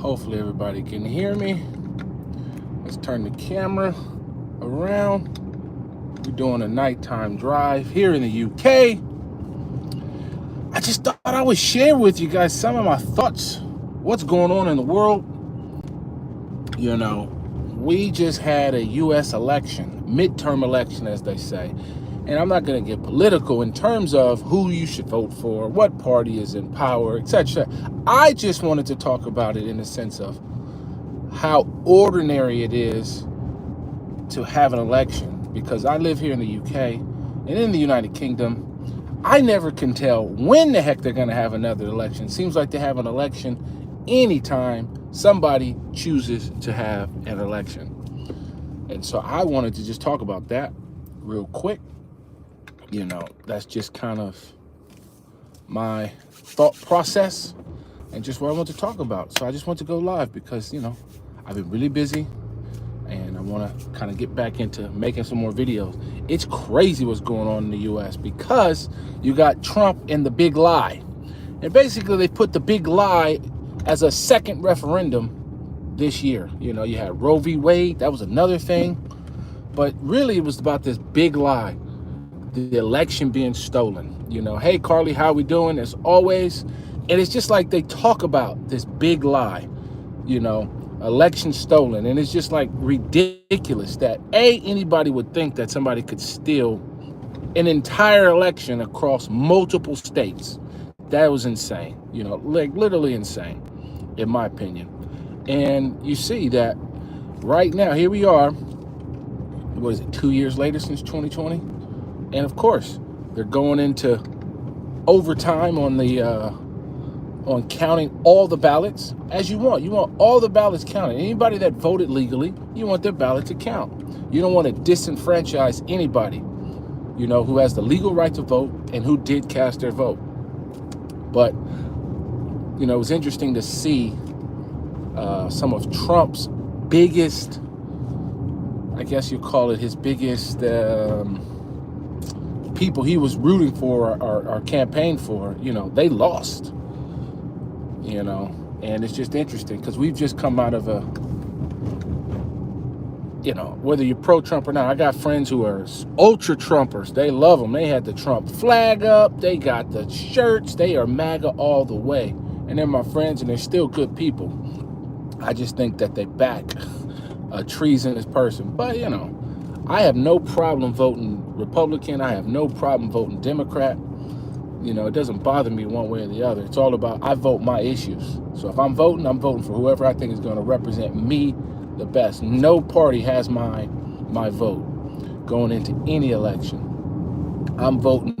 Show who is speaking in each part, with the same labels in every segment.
Speaker 1: Hopefully everybody can hear me. Let's turn the camera around. We're doing a nighttime drive here in the UK. I just thought I would share with you guys some of my thoughts. What's going on in the world? You know, we just had a US election, midterm election, as they say. And I'm not going to get political in terms of who you should vote for, what party is in power, etc. I just wanted to talk about it in the sense of how ordinary it is to have an election. Because I live here in the UK and in the United Kingdom, I never can tell when the heck they're going to have another election. Seems like they have an election anytime somebody chooses to have an election. And so I wanted to just talk about that real quick. You know, that's just kind of my thought process and just what I want to talk about. So I just want to go live because, you know, I've been really busy and I want to kind of get back into making some more videos. It's crazy what's going on in the US because you got Trump and the big lie. And basically they put the big lie as a second referendum this year. You know, you had Roe v. Wade, that was another thing. But really it was about this big lie, the election being stolen. You know, hey Carly, how we doing? As always. And it's just like they talk about this big lie, you know, election stolen. And it's just like ridiculous that anybody would think that somebody could steal an entire election across multiple states. That was insane, you know, like literally insane, in my opinion. And you see that right now, here we are, what is it, 2 years later since 2020? And of course, they're going into overtime on the on counting all the ballots as you want. You want all the ballots counted. Anybody that voted legally, you want their ballot to count. You don't want to disenfranchise anybody, you know, who has the legal right to vote and who did cast their vote. But, you know, it was interesting to see some of Trump's biggest, I guess you call it his biggest people he was rooting for or campaigned for, you know, they lost. You know, and it's just interesting because we've just come out of a, you know, whether you're pro-Trump or not, I got friends who are ultra Trumpers. They love them. They had the Trump flag up. They got the shirts. They are MAGA all the way. And they're my friends and they're still good people. I just think that they back a treasonous person. But, you know, I have no problem voting Republican. I have no problem voting Democrat. You know, it doesn't bother me one way or the other. It's all about, I vote my issues. So if I'm voting for whoever I think is going to represent me the best. No party has my vote going into any election. I'm voting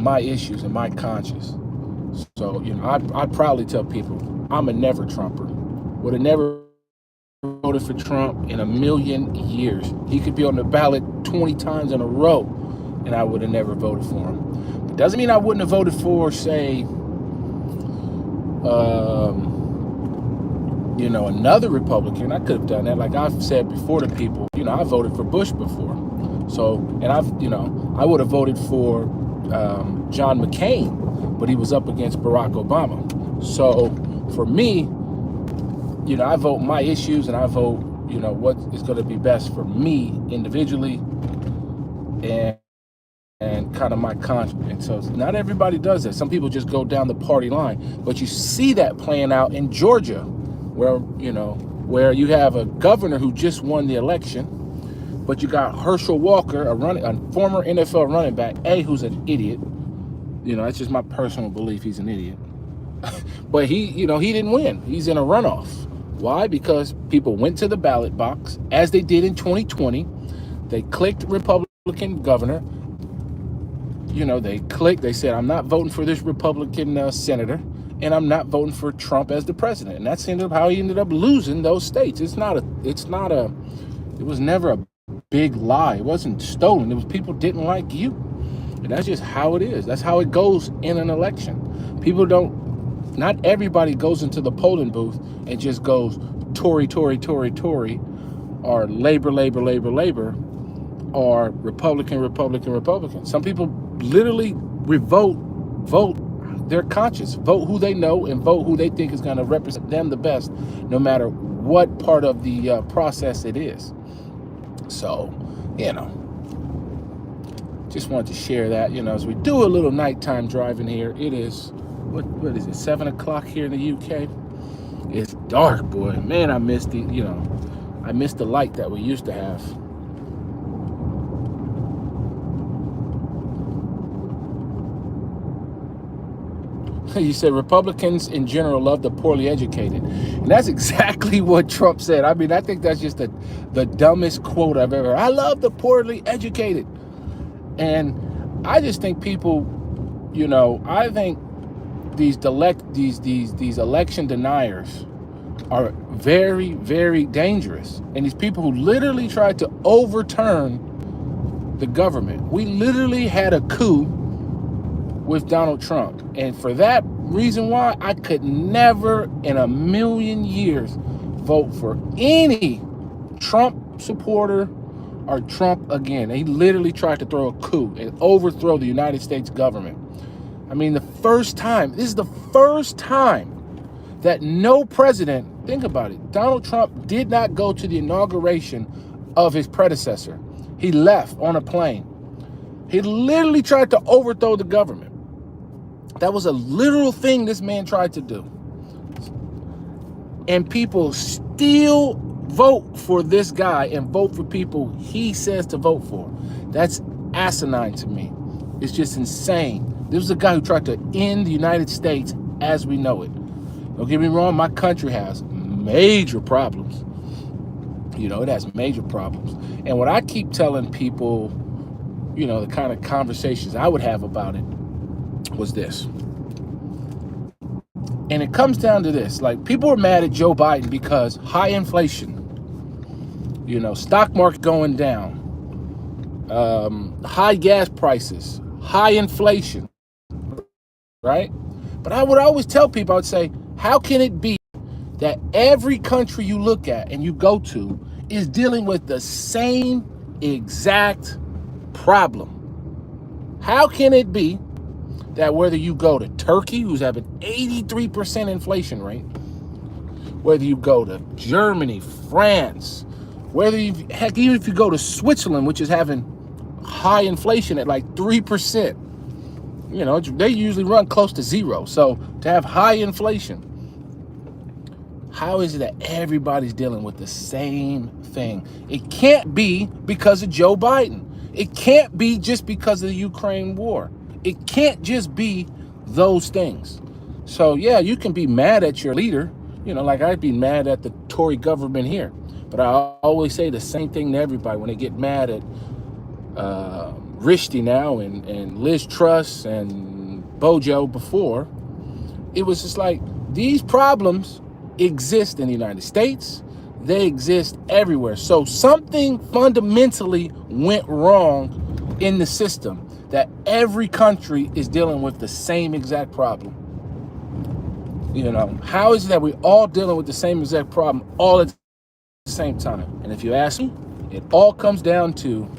Speaker 1: my issues and my conscience. So, you know, I proudly tell people I'm a never Trumper. Would have never voted for Trump in a million years. He could be on the ballot 20 times in a row and I would have never voted for him. It doesn't mean I wouldn't have voted for, say, you know, another Republican. I could have done that. Like I've said before to people, you know, I voted for Bush before. So, and I would have voted for John McCain, but he was up against Barack Obama. So for me, you know, I vote my issues and I vote, you know, what is going to be best for me individually and kind of my conscience. And so not everybody does that. Some people just go down the party line. But you see that playing out in Georgia where, you know, where you have a governor who just won the election, but you got Herschel Walker, a former NFL running back, who's an idiot. You know, that's just my personal belief. He's an idiot. But he, you know, he didn't win. He's in a runoff. Why? Because people went to the ballot box, as they did in 2020. They clicked Republican governor. You know, they said, I'm not voting for this Republican senator, and I'm not voting for Trump as the president. And that's how he ended up losing those states. It was never a big lie. It wasn't stolen. It was people didn't like you. And that's just how it is. That's how it goes in an election. Not everybody goes into the polling booth and just goes Tory, Tory, Tory, Tory, or Labor, Labor, Labor, Labor, or Republican, Republican, Republican. Some people literally vote their conscience, vote who they know, and vote who they think is going to represent them the best, no matter what part of the process it is. So, just wanted to share that, as we do a little nighttime driving here. It is, what is it, 7 o'clock here in the UK? It's dark, boy. Man, I missed I missed the light that we used to have. You said Republicans in general love the poorly educated. And that's exactly what Trump said. I mean, I think that's just the dumbest quote I've ever heard. I love the poorly educated. And I just think people, I think these election deniers are very, very dangerous. And these people who literally tried to overturn the government. We literally had a coup with Donald Trump. And for that reason why, I could never in a million years vote for any Trump supporter or Trump again. He literally tried to throw a coup and overthrow the United States government. I mean, this is the first time that no president, think about it, Donald Trump did not go to the inauguration of his predecessor. He left on a plane. He literally tried to overthrow the government. That was a literal thing this man tried to do. And people still vote for this guy and vote for people he says to vote for. That's asinine to me. It's just insane. This was a guy who tried to end the United States as we know it. Don't get me wrong, my country has major problems. It has major problems. And what I keep telling people, the kind of conversations I would have about it was this. And it comes down to this. Like, people are mad at Joe Biden because high inflation, stock market going down, high gas prices, high inflation, right? But I would always tell people, I would say, how can it be that every country you look at and you go to is dealing with the same exact problem? How can it be that whether you go to Turkey, who's having 83% inflation rate, whether you go to Germany, France, even if you go to Switzerland, which is having high inflation at like 3%, they usually run close to zero. So to have high inflation, how is it that everybody's dealing with the same thing? It can't be because of Joe Biden. It can't be just because of the Ukraine war. It can't just be those things. So yeah, you can be mad at your leader, like I'd be mad at the Tory government here. But I always say the same thing to everybody when they get mad at Rishti now and Liz Truss and Bojo before. It was just like, these problems exist in the United States. They exist everywhere. So something fundamentally went wrong in the system, that every country is dealing with the same exact problem. How is it that we're all dealing with the same exact problem all at the same time? And if you ask me, it all comes down to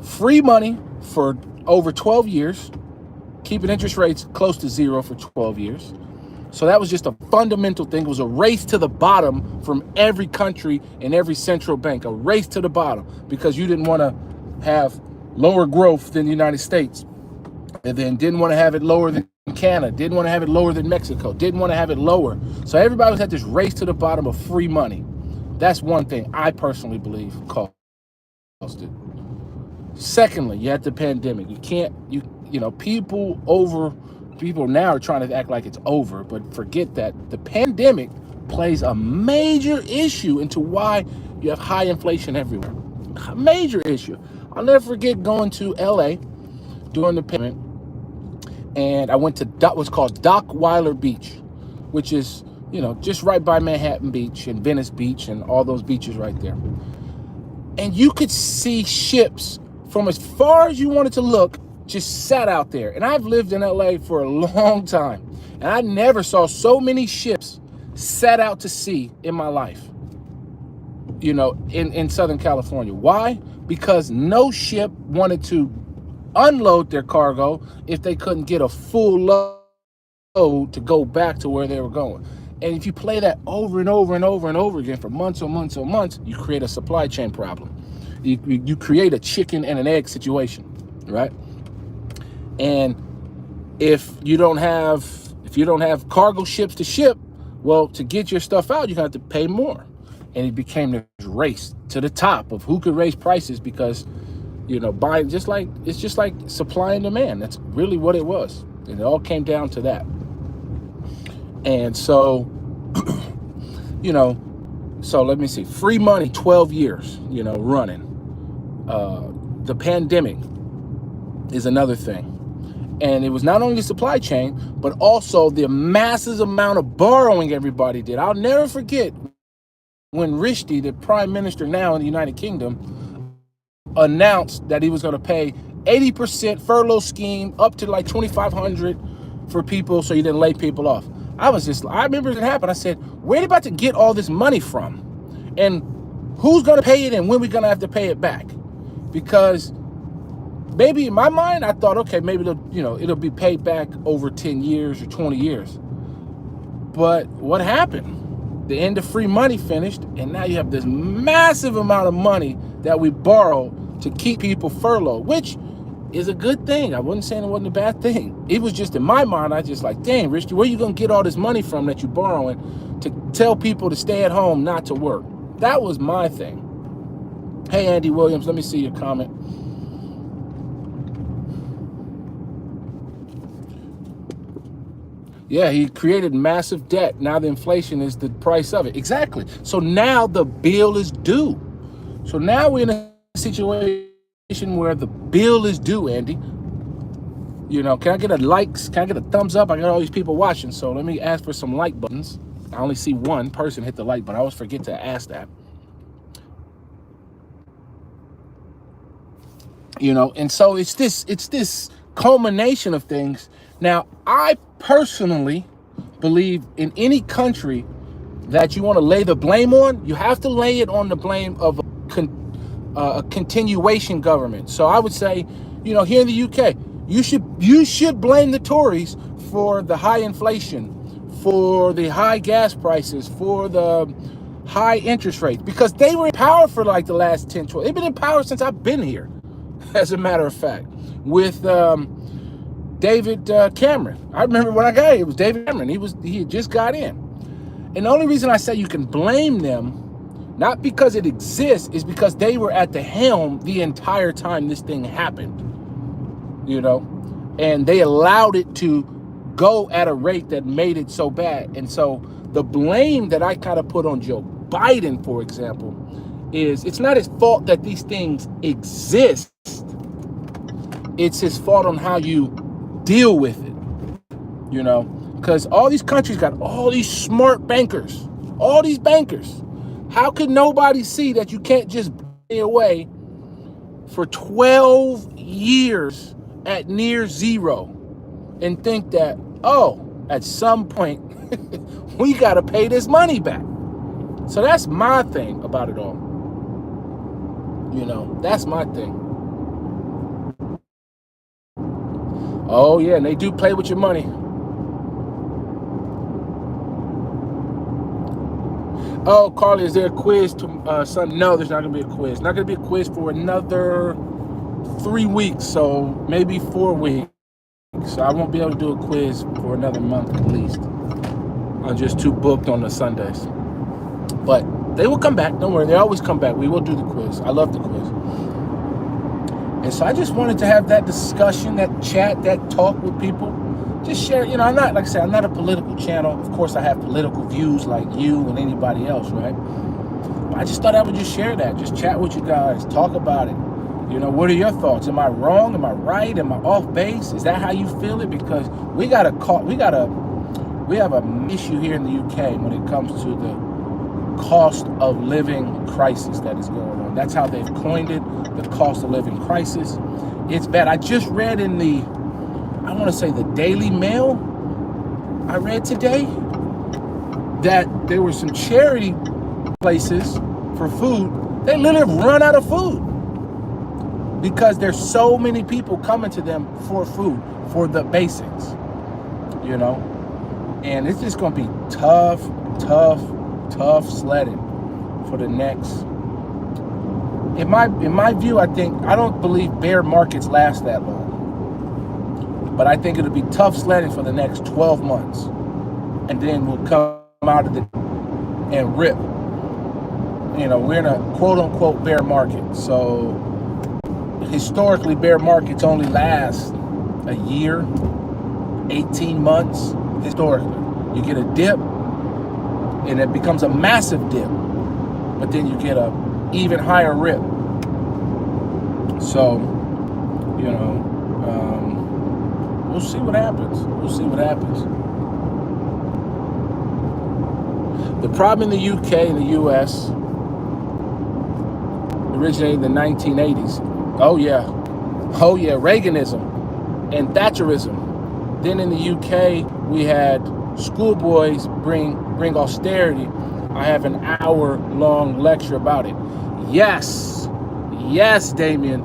Speaker 1: free money for over 12 years, keeping interest rates close to zero for 12 years. So that was just a fundamental thing. It was a race to the bottom from every country and every central bank, a race to the bottom, because you didn't want to have lower growth than the United States, and then didn't want to have it lower than Canada, didn't want to have it lower than Mexico, didn't want to have it lower. So everybody was at this race to the bottom of free money. That's one thing I personally believe caused it. Secondly, you had the pandemic. People now are trying to act like it's over, but forget that. The pandemic plays a major issue into why you have high inflation everywhere. A major issue. I'll never forget going to LA during the pandemic, and I went to what's called Dockweiler Beach, which is, just right by Manhattan Beach and Venice Beach and all those beaches right there. And you could see ships from as far as you wanted to look, just sat out there. And I've lived in LA for a long time, and I never saw so many ships set out to sea in my life, in Southern California. Why? Because no ship wanted to unload their cargo if they couldn't get a full load to go back to where they were going. And if you play that over and over and over and over again for months on months on months, you create a supply chain problem. You create a chicken and an egg situation, right? And if you don't have cargo ships to ship, well, to get your stuff out, you're gonna have to pay more. And it became this race to the top of who could raise prices, because buying, it's just like supply and demand. That's really what it was. And it all came down to that. And so, so let me see, free money, 12 years, running. The pandemic is another thing. And it was not only the supply chain, but also the massive amount of borrowing everybody did. I'll never forget when Rishi, the prime minister now in the United Kingdom, announced that he was going to pay 80% furlough scheme up to like $2,500 for people, so you didn't lay people off. I remember it happened. I said, where are they about to get all this money from? And who's going to pay it, and when we're going to have to pay it back? Because maybe in my mind, I thought, okay, maybe it'll be paid back over 10 years or 20 years. But what happened? The end of free money finished, and now you have this massive amount of money that we borrow to keep people furloughed, which is a good thing. I wasn't saying it wasn't a bad thing. It was just in my mind, I just like, dang, Richie, where you gonna get all this money from that you're borrowing to tell people to stay at home, not to work? That was my thing. Hey, Andy Williams, let me see your comment. Yeah, he created massive debt. Now the inflation is the price of it. Exactly. So now the bill is due. So now we're in a situation where the bill is due, Andy. Can I get a likes? Can I get a thumbs up? I got all these people watching, so let me ask for some like buttons. I only see one person hit the like button. I always forget to ask that. And so it's this culmination of things. Now, I personally believe in any country that you want to lay the blame on, you have to lay it on the blame of a continuation government. So I would say, here in the UK, you should blame the Tories for the high inflation, for the high gas prices, for the high interest rates, because they were in power for like the last 10, 12. They've been in power since I've been here, as a matter of fact, with David Cameron. I remember when I got here, it was David Cameron. He had just got in. And the only reason I say you can blame them, not because it exists, is because they were at the helm the entire time this thing happened, and they allowed it to go at a rate that made it so bad. And so the blame that I kind of put on Joe Biden, for example, is it's not his fault that these things exist. It's his fault on how you deal with it, because all these countries got all these smart bankers, all these bankers. How could nobody see that you can't just pay away for 12 years at near zero and think that, at some point we got to pay this money back? So that's my thing about it all. That's my thing. Oh, yeah, and they do play with your money. Oh, Carly, is there a quiz to Sunday? No, there's not going to be a quiz. Not going to be a quiz for another 3 weeks, so maybe 4 weeks. So I won't be able to do a quiz for another month at least. I'm just too booked on the Sundays. But they will come back. Don't worry. They always come back. We will do the quiz. I love the quiz. And so I just wanted to have that discussion, that chat, that talk with people. Just share, I'm not, like I said, I'm not a political channel. Of course, I have political views like you and anybody else, right? But I just thought I would just share that, just chat with you guys, talk about it. What are your thoughts? Am I wrong? Am I right? Am I off base? Is that how you feel it? Because we have an issue here in the UK when it comes to the cost of living crisis that is going on. That's how they've coined it, the cost of living crisis. It's bad. I just read in the Daily Mail, I read today that there were some charity places for food. They literally have run out of food because there's so many people coming to them for food, for the basics, And it's just going to be tough sledding for the next. In my view, I don't believe bear markets last that long. But I think it'll be tough sledding for the next 12 months. And then we'll come out of it and rip. We're in a quote-unquote bear market. So historically, bear markets only last a year, 18 months, historically. You get a dip, and it becomes a massive dip. But then you get a even higher rip. So, we'll see what happens. The problem in the UK and the US originated in the 1980s. Oh yeah, Reaganism and Thatcherism. Then in the UK, we had schoolboys bring austerity. I have an hour-long lecture about it. Yes, Damien.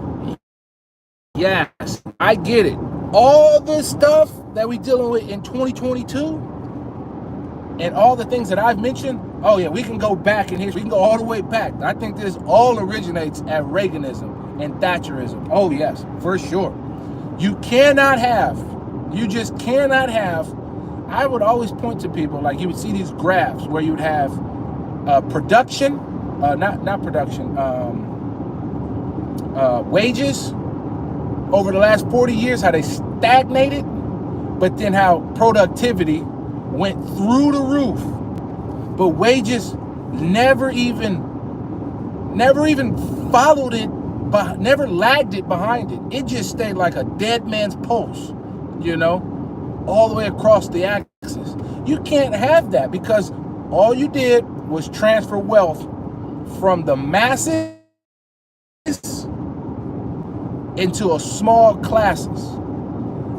Speaker 1: Yes, I get it. All the stuff that we're dealing with in 2022 and all the things that I've mentioned, oh yeah, we can go back in history. We can go all the way back. I think this all originates at Reaganism and Thatcherism. Oh yes, for sure. You just cannot have, I would always point to people, like you would see these graphs where you would have wages over the last 40 years, how they stagnated, but then how productivity went through the roof. But wages never even followed it, but never lagged it behind it. It just stayed like a dead man's pulse, all the way across the axis. You can't have that because all you did was transfer wealth from the masses into a small classes.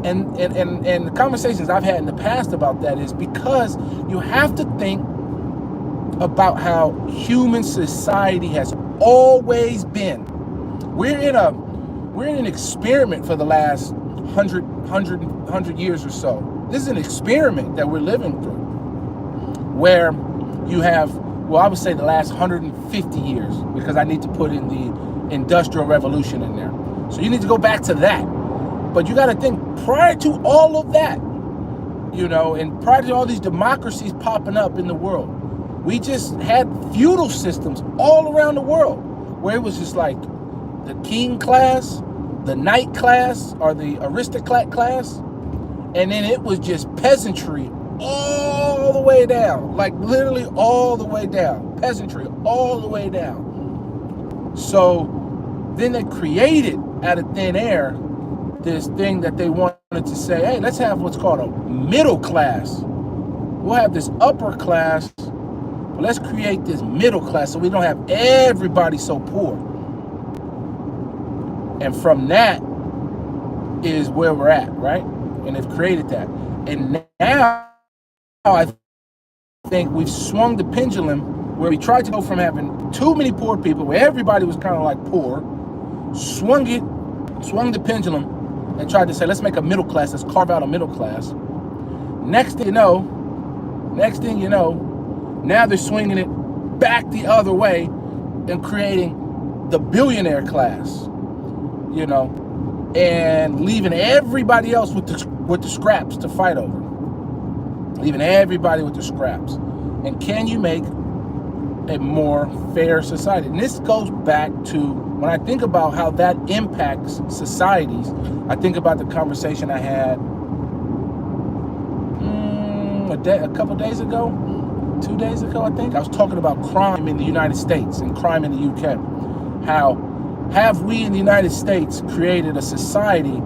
Speaker 1: And the conversations I've had in the past about that is because you have to think about how human society has always been. We're in an experiment for the last 100 years or so. This is an experiment that we're living through, where you have, I would say the last 150 years, because I need to put in the Industrial Revolution in there. So you need to go back to that. But you got to think prior to all of that, and prior to all these democracies popping up in the world, we just had feudal systems all around the world where it was just like the king class, the knight class, or the aristocrat class, and then it was just peasantry all the way down, like literally all the way down, peasantry all the way down. So then they created out of thin air this thing that they wanted to say, hey, let's have what's called a middle class. We'll have this upper class, but let's create this middle class so we don't have everybody so poor. And from that is where we're at, right? And they've created that. And now I think we've swung the pendulum where we tried to go from having too many poor people, where everybody was kind of like poor, swung the pendulum and tried to say, let's make a middle class, let's carve out a middle class. Next thing you know, now they're swinging it back the other way and creating the billionaire class, and leaving everybody else with the scraps to fight over. Leaving everybody with the scraps. And can you make a more fair society? And this goes back to, when I think about how that impacts societies, I think about the conversation I had a couple days ago, 2 days ago, I think. I was talking about crime in the United States and crime in the UK. How have we in the United States created a society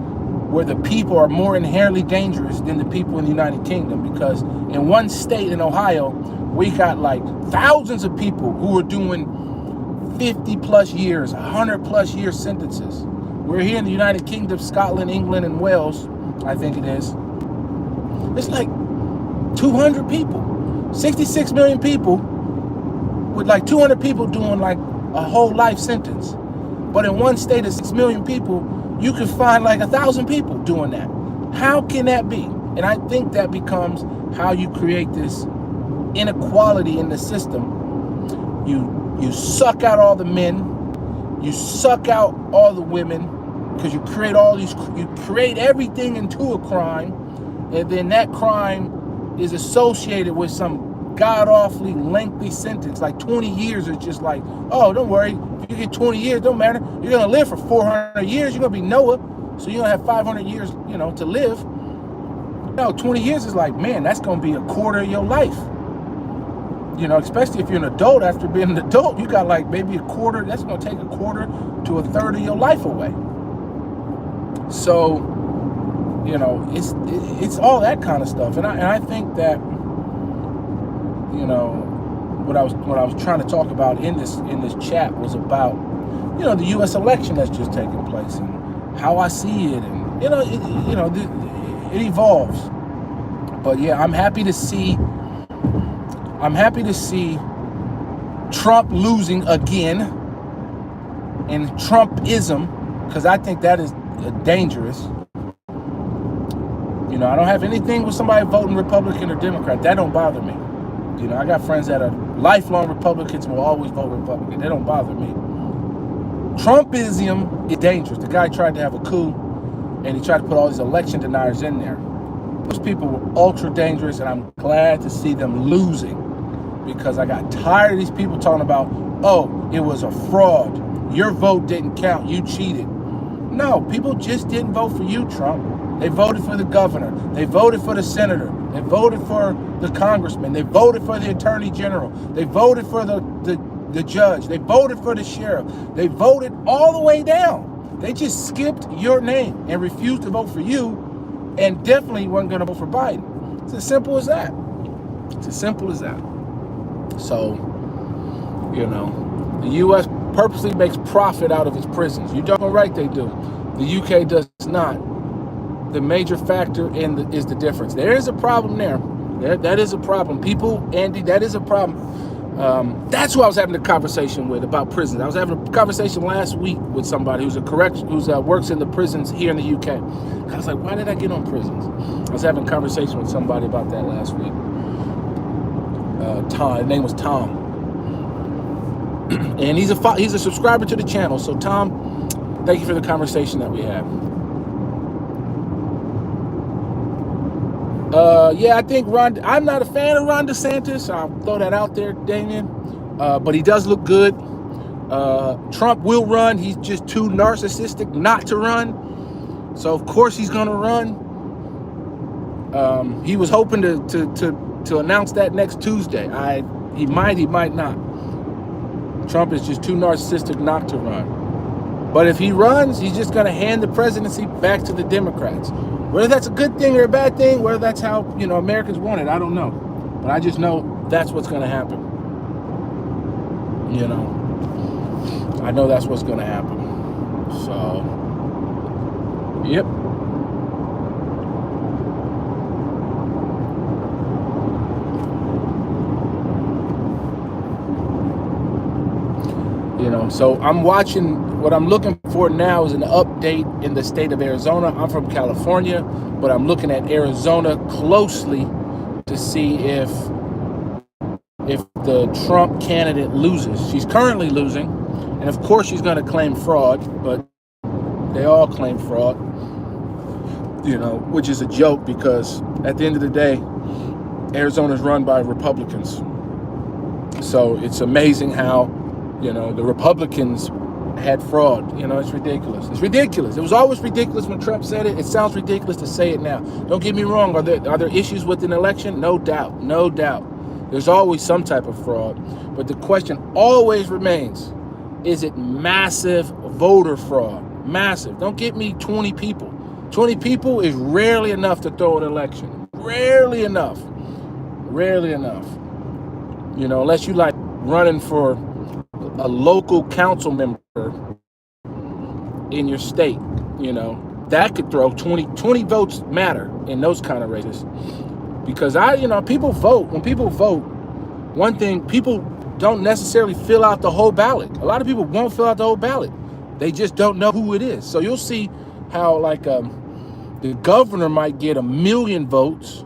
Speaker 1: where the people are more inherently dangerous than the people in the United Kingdom? Because in one state, in Ohio, we got like thousands of people who are doing 50 plus years, 100 plus year sentences. We're here in the United Kingdom, Scotland, England, and Wales, I think it is. It's like 200 people, 66 million people, with like 200 people doing like a whole life sentence. But in one state of 6 million people, you can find like 1,000 people doing that. How can that be? And I think that becomes how you create this inequality in the system. You suck out all the men, you suck out all the women, because you create everything into a crime, and then that crime is associated with some god-awfully lengthy sentence, like 20 years. Is just like, oh, don't worry, if you get 20 years, don't matter. You're gonna live for 400 years. You're gonna be Noah, so you're gonna have 500 years, to live. No, 20 years is like, man, that's gonna be a quarter of your life. Especially if you're an adult. After being an adult, you got like maybe a quarter. That's gonna take a quarter to a third of your life away. So, it's all that kind of stuff, and I think that. What I was trying to talk about in this chat was about, the U.S. election that's just taking place and how I see it, and it evolves. But yeah, I'm happy to see Trump losing again, and Trumpism, because I think that is dangerous. I don't have anything with somebody voting Republican or Democrat. That don't bother me. I got friends that are lifelong Republicans and will always vote Republican. They don't bother me. Trumpism is dangerous. The guy tried to have a coup, and he tried to put all these election deniers in there. Those people were ultra dangerous, and I'm glad to see them losing, because I got tired of these people talking about, oh, it was a fraud. Your vote didn't count. You cheated. No, people just didn't vote for you, Trump. They voted for the governor. They voted for the senator. They voted for the congressman. They voted for the attorney general. They voted for the judge. They voted for the sheriff. They voted all the way down. They just skipped your name and refused to vote for you, and definitely weren't going to vote for Biden. It's as simple as that. It's as simple as that. So, the U.S. purposely makes profit out of its prisons. You're darn right they do. The U.K. does not. The major factor is the difference. There is a problem there. That is a problem. People, Andy, that is a problem. That's who I was having a conversation with about prisons. I was having a conversation last week with somebody who's works in the prisons here in the UK. I was like, why did I get on prisons? I was having a conversation with somebody about that last week. Tom, his name was Tom, and he's a subscriber to the channel. So Tom, thank you for the conversation that we had. Yeah, I think I'm not a fan of Ron DeSantis. I'll throw that out there, Damien. But he does look good. Trump will run. He's just too narcissistic not to run. So of course he's gonna run. He was hoping to announce that next Tuesday. He might not. Trump is just too narcissistic not to run. But if he runs, he's just gonna hand the presidency back to the Democrats. Whether that's a good thing or a bad thing, whether that's how, Americans want it, I don't know. But I just know that's what's going to happen. I know that's what's going to happen. So, yep. So I'm watching. What I'm looking for now is an update in the state of Arizona. I'm from California, but I'm looking at Arizona closely to see if the Trump candidate loses. She's currently losing, and of course she's going to claim fraud, but they all claim fraud, which is a joke, because at the end of the day, Arizona's run by Republicans. So it's amazing how, the Republicans had fraud. It's ridiculous. It's ridiculous. It was always ridiculous when Trump said it. It sounds ridiculous to say it now. Don't get me wrong. Are there issues with an election? No doubt. No doubt. There's always some type of fraud. But the question always remains, is it massive voter fraud? Massive. Don't get me 20 people. 20 people is rarely enough to throw an election. Rarely enough. Rarely enough. Unless you like running for a local council member in your state, that could throw 20 votes matter in those kind of races. Because people vote. When people vote, one thing, people don't necessarily fill out the whole ballot. A lot of people won't fill out the whole ballot. They just don't know who it is. So you'll see how, like, The governor might get 1 million votes,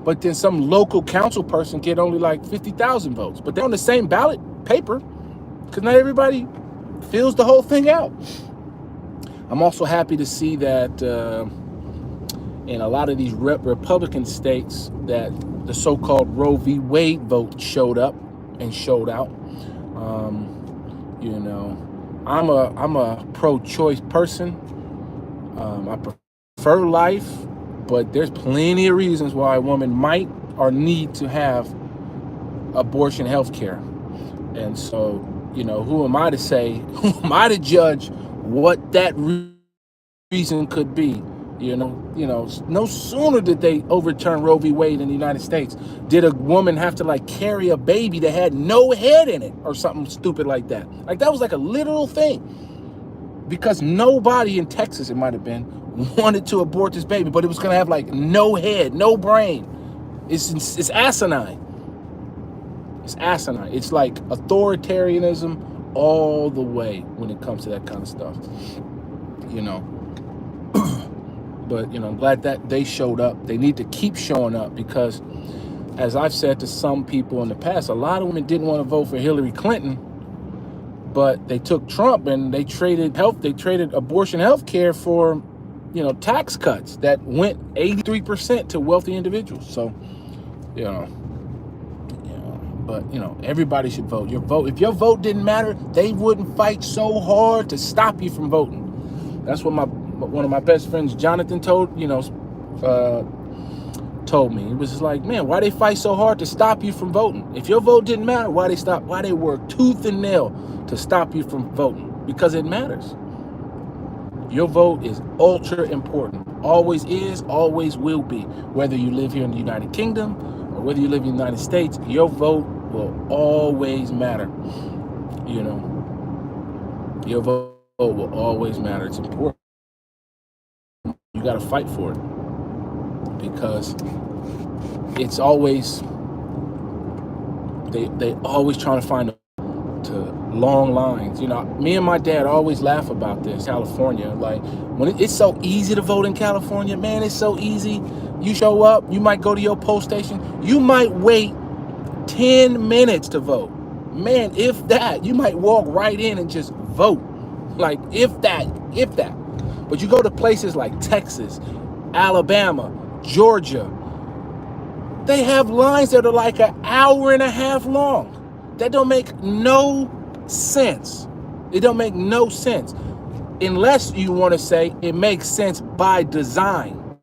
Speaker 1: but then some local council person get only like 50,000 votes. But they're on the same ballot paper because not everybody fills the whole thing out. I'm also happy to see that in a lot of these Republican states that the so-called Roe v. Wade vote showed up and showed out. You know, I'm a pro-choice person. I prefer life, but there's plenty of reasons why a woman might or need to have abortion health care. And so, you know, who am I to say, who am I to judge what that reason could be? You know, no sooner did they overturn Roe v. Wade in the United States, did a woman have to like carry a baby that had no head in it or something stupid like that. Like that was like a literal thing, because nobody in Texas, it might have been, wanted to abort this baby, but it was going to have like no head, no brain. It's asinine. It's asinine. It's like authoritarianism all the way when it comes to that kind of stuff, you know. But, you know, I'm glad that they showed up. They need to keep showing up because, as I've said to some people in the past, a lot of women didn't want to vote for Hillary Clinton, but they took Trump and they traded abortion health care for, you know, tax cuts that went 83% to wealthy individuals. So, you know, but, you know, everybody should vote. If your vote didn't matter, they wouldn't fight so hard to stop you from voting. That's what one of my best friends, Jonathan, told me. It was just like, man, why they fight so hard to stop you from voting? If your vote didn't matter, why they work tooth and nail to stop you from voting? Because it matters. Your vote is ultra important. Always is, always will be. Whether you live here in the United Kingdom or whether you live in the United States, your vote will always matter. You know, your vote will always matter. It's important. You got to fight for it because it's always, they always trying to find to long lines. You know, me and my dad always laugh about this. California, like when it's so easy to vote in California, man, it's so easy. You show up, you might go to your poll station, you might wait 10 minutes to vote. Man, if that, you might walk right in and just vote. Like if that. But you go to places like Texas, Alabama, Georgia, they have lines that are like an hour and a half long. That don't make no sense. It don't make no sense. Unless you want to say it makes sense by design.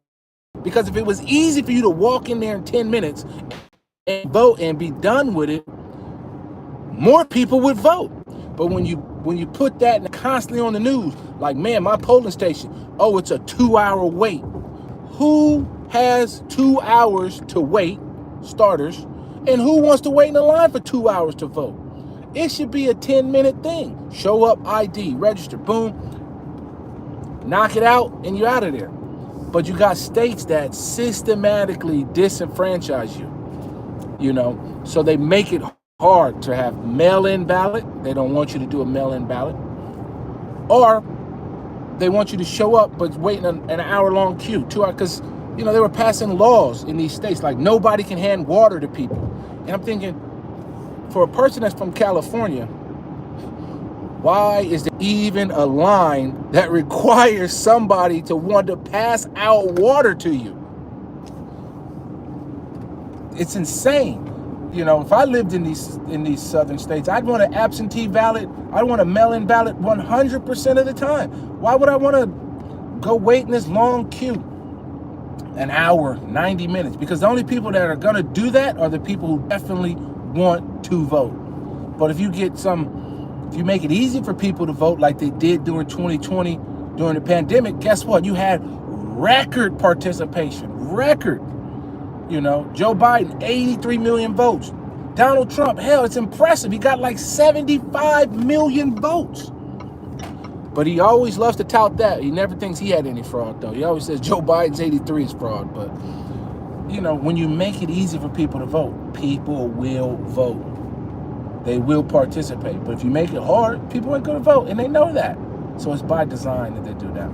Speaker 1: Because if it was easy for you to walk in there in 10 minutes and vote and be done with it, more people would vote. But when you put that constantly on the news, like, man, my polling station, oh, it's a 2-hour wait. Who has 2 hours to wait, starters, and who wants to wait in the line for 2 hours to vote? It should be a 10-minute thing. Show up, ID, register, boom, knock it out, and you're out of there. But you got states that systematically disenfranchise you, you know, so they make it hard to have mail-in ballot. They don't want you to do a mail-in ballot. Or they want you to show up but wait in an hour-long queue, 2 hours, because, you know, they were passing laws in these states like nobody can hand water to people. And I'm thinking, for a person that's from California, why is there even a line that requires somebody to want to pass out water to you? It's insane. You know, if I lived in these southern states, I'd want an absentee ballot. I'd want a mail-in ballot 100% of the time. Why would I want to go wait in this long queue? An hour, 90 minutes. Because the only people that are going to do that are the people who definitely want to vote. But if you make it easy for people to vote like they did during 2020, during the pandemic, guess what? You had record participation. Record. You know, Joe Biden, 83 million votes. Donald Trump, hell, it's impressive. He got like 75 million votes. But he always loves to tout that. He never thinks he had any fraud, though. He always says Joe Biden's 83 is fraud. But, you know, when you make it easy for people to vote, people will vote. They will participate. But if you make it hard, people aren't going to vote. And they know that. So it's by design that they do that.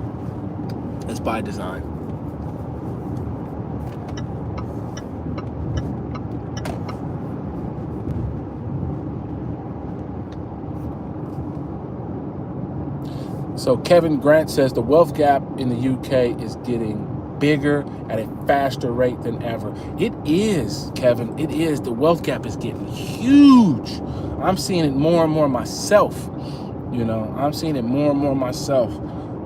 Speaker 1: It's by design. So Kevin Grant says the wealth gap in the UK is getting bigger at a faster rate than ever. It is, Kevin. It is. The wealth gap is getting huge. I'm seeing it more and more myself. I'm seeing it more and more myself.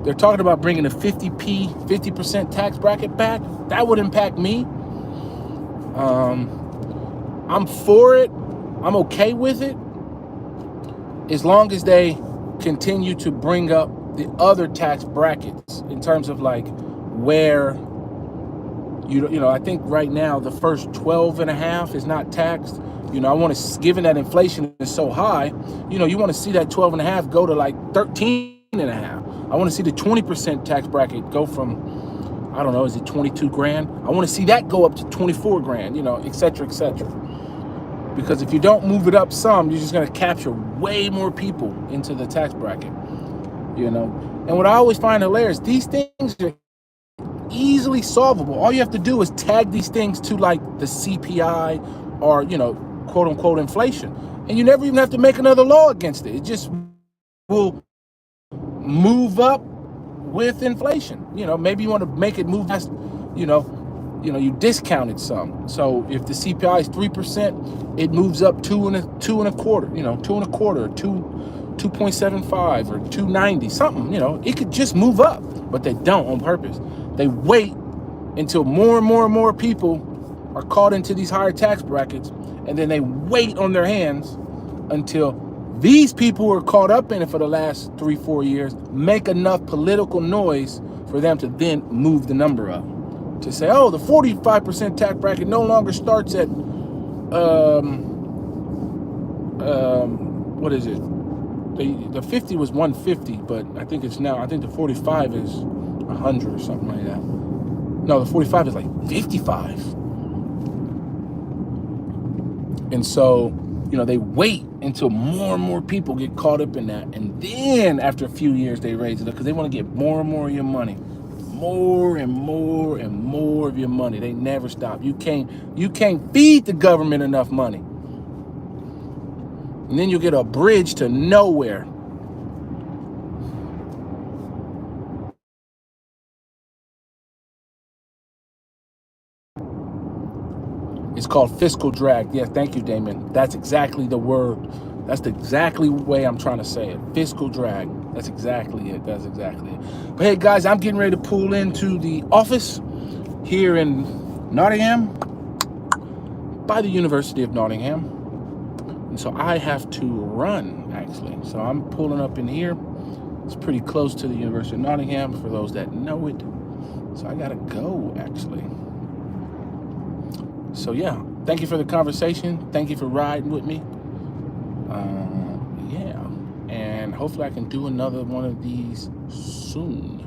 Speaker 1: They're talking about bringing the 50% tax bracket back. That would impact me. I'm for it. I'm okay with it, as long as they continue to bring up the other tax brackets in terms of like where I think right now the first 12 and a half is not taxed. I want to, given that inflation is so high, you want to see that 12 and a half go to like 13 and a half. I want to see the 20% tax bracket go from, I don't know, is it 22 grand? I want to see that go up to 24 grand, et cetera, et cetera. Because if you don't move it up some, you're just going to capture way more people into the tax bracket, And what I always find hilarious, these things are easily solvable. All you have to do is tag these things to like the CPI or, quote unquote inflation. And you never even have to make another law against it. It just will move up with inflation. Maybe you want to make it move fast, you discounted some. So if the CPI is 3%, it moves up 2.25, 2.75 or 2.90, something, it could just move up, but they don't on purpose. They wait until more and more and more people are caught into these higher tax brackets, and then they wait on their hands until these people who are caught up in it for the last 3-4 years make enough political noise for them to then move the number up. To say, oh, the 45% tax bracket no longer starts at, what is it? The 50 was 150, but I think the 45 is 100 or something like that. No, the 45 is like 55. And so, they wait until more and more people get caught up in that. And then after a few years, they raise it up because they want to get more and more of your money. More and more and more of your money. They never stop. You can't feed the government enough money. And then you get a bridge to nowhere. It's called fiscal drag. Yeah, thank you, Damon. That's exactly the word. That's the exactly way I'm trying to say it. Fiscal drag. That's exactly it. That's exactly it. But hey, guys, I'm getting ready to pull into the office here in Nottingham by the University of Nottingham. And so I have to run, actually. So I'm pulling up in here. It's pretty close to the University of Nottingham, for those that know it. So I got to go, actually. So yeah, thank you for the conversation. Thank you for riding with me. And hopefully I can do another one of these soon.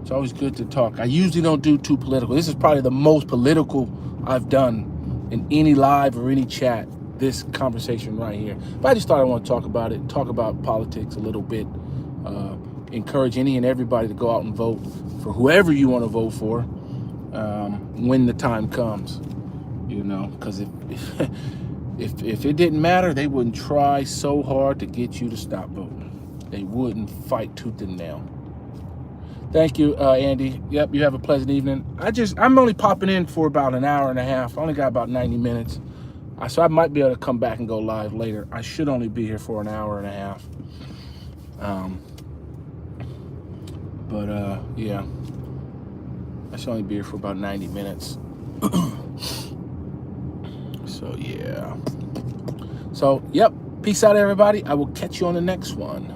Speaker 1: It's always good to talk. I usually don't do too political. This is probably the most political I've done in any live or any chat, this conversation right here. But I just thought I want to talk about it, talk about politics a little bit, encourage any and everybody to go out and vote for whoever you want to vote for when the time comes. Because if it didn't matter, they wouldn't try so hard to get you to stop voting. They wouldn't fight tooth and nail. Thank you, Andy. Yep, you have a pleasant evening. I'm only popping in for about an hour and a half. I only got about 90 minutes. So I might be able to come back and go live later. I should only be here for an hour and a half. Yeah. I should only be here for about 90 minutes. So, yeah. So, yep. Peace out, everybody. I will catch you on the next one.